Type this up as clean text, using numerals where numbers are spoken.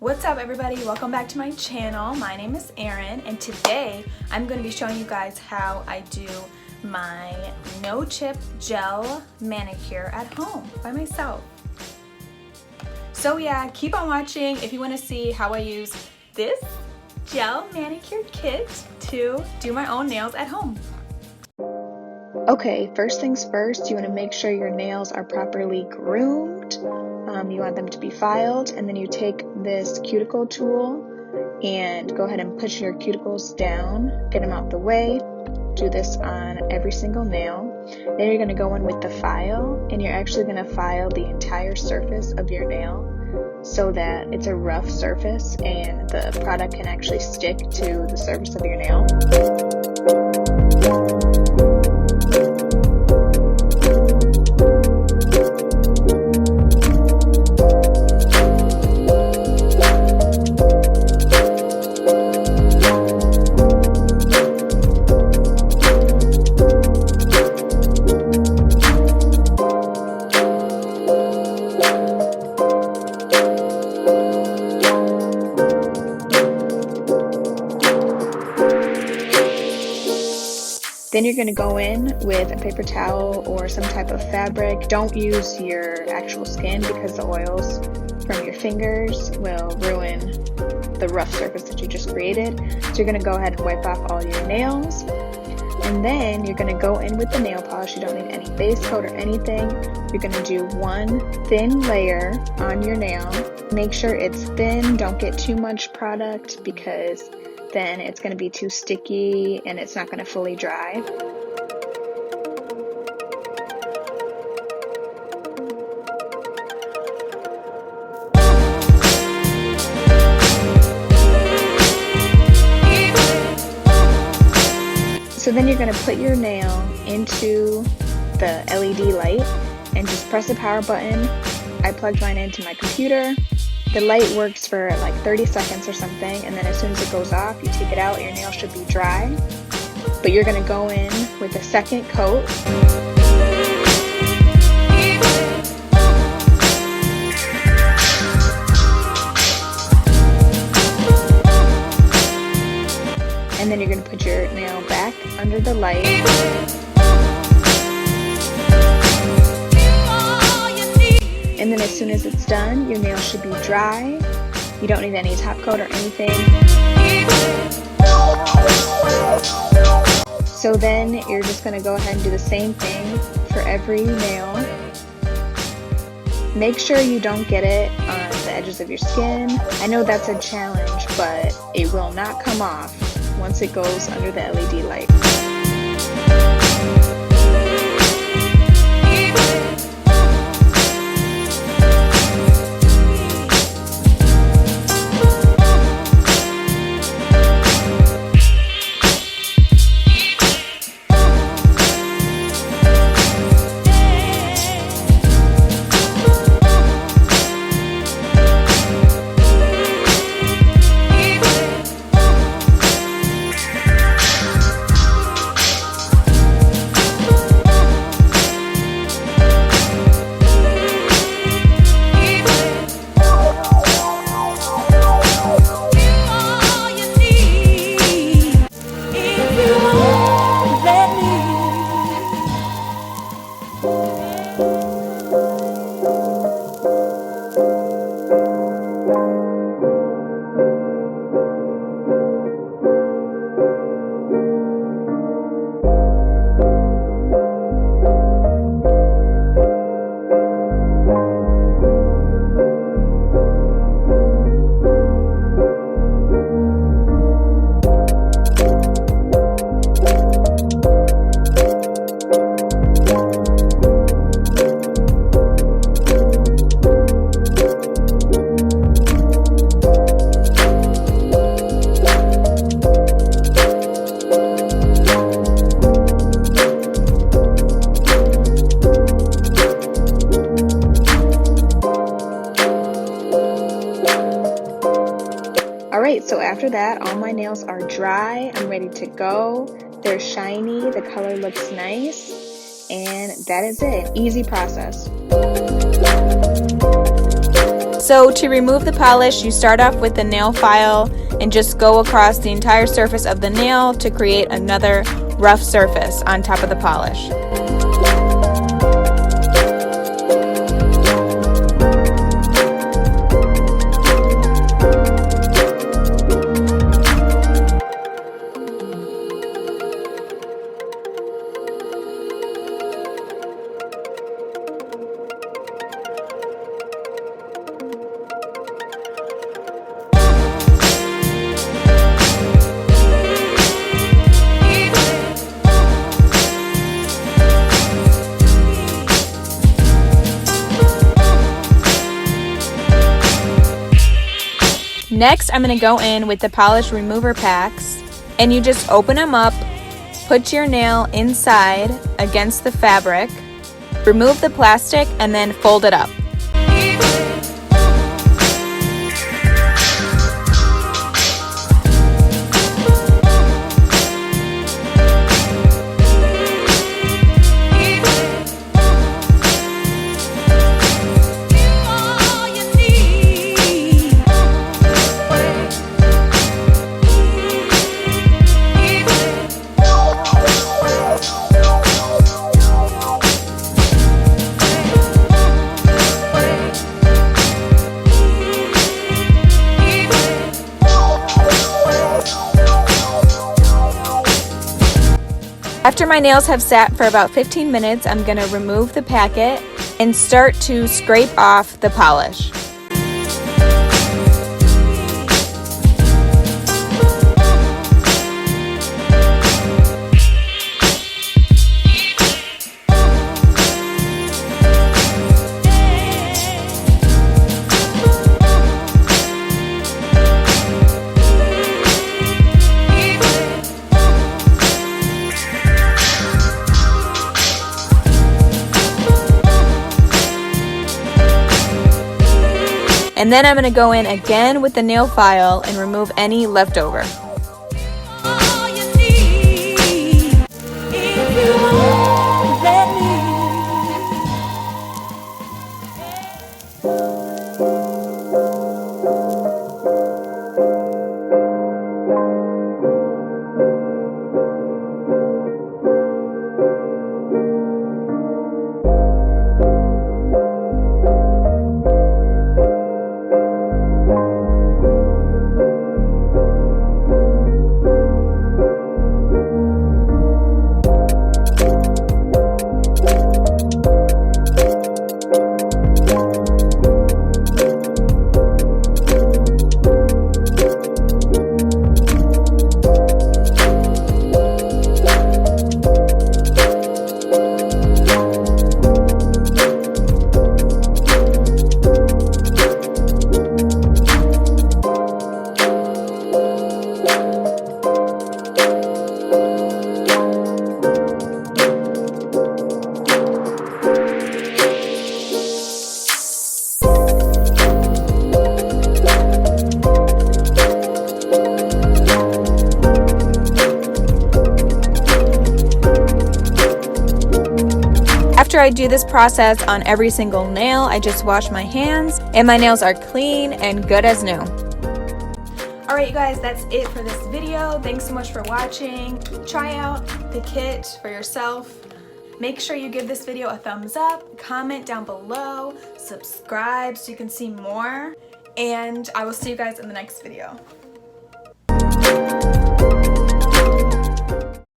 What's up everybody, welcome back to my channel. My name is Erin and today I'm going to be showing you guys how I do my no chip gel manicure at home by myself. So yeah, keep on watching if you want to see how I use this gel manicure kit to do my own nails at home. Okay, first things first, you want to make sure your nails are properly groomed. You want them to be filed, and then you take this cuticle tool and go ahead and push your cuticles down, get them out the way. Do this on every single nail. Then you're going to go in with the file, and you're actually going to file the entire surface of your nail so that it's a rough surface and the product can actually stick to the surface of your nail. Then you're going to go in with a paper towel or some type of fabric. Don't use your actual skin because the oils from your fingers will ruin the rough surface that you just created. So you're going to go ahead and wipe off all your nails. And then you're going to go in with the nail polish. You don't need any base coat or anything. You're going to do one thin layer on your nail. Make sure it's thin. Don't get too much product because then it's going to be too sticky and it's not going to fully dry. So then you're going to put your nail into the LED light and just press the power button. I plugged mine into my computer. The light works for like 30 seconds or something, and then as soon as it goes off, you take it out, your nail should be dry. But you're going to go in with a second coat. And then you're going to put your nail back under the light. And then as soon as it's done, your nail should be dry. You don't need any top coat or anything. So then you're just going to go ahead and do the same thing for every nail. Make sure you don't get it on the edges of your skin. I know that's a challenge, but it will not come off once it goes under the LED light. Alright, so after that, all my nails are dry. I'm ready to go. They're shiny, the color looks nice, and that is it. Easy process. So to remove the polish, you start off with the nail file and just go across the entire surface of the nail to create another rough surface on top of the polish. Next, I'm going to go in with the polish remover packs, and you just open them up, put your nail inside against the fabric, remove the plastic, and then fold it up. After my nails have sat for about 15 minutes, I'm going to remove the packet and start to scrape off the polish. And then I'm going to go in again with the nail file and remove any leftover. After I do this process on every single nail, I just wash my hands and my nails are clean and good as new. Alright you guys, that's it for this video. Thanks so much for watching. Try out the kit for yourself. Make sure you give this video a thumbs up, comment down below, subscribe so you can see more, and I will see you guys in the next video.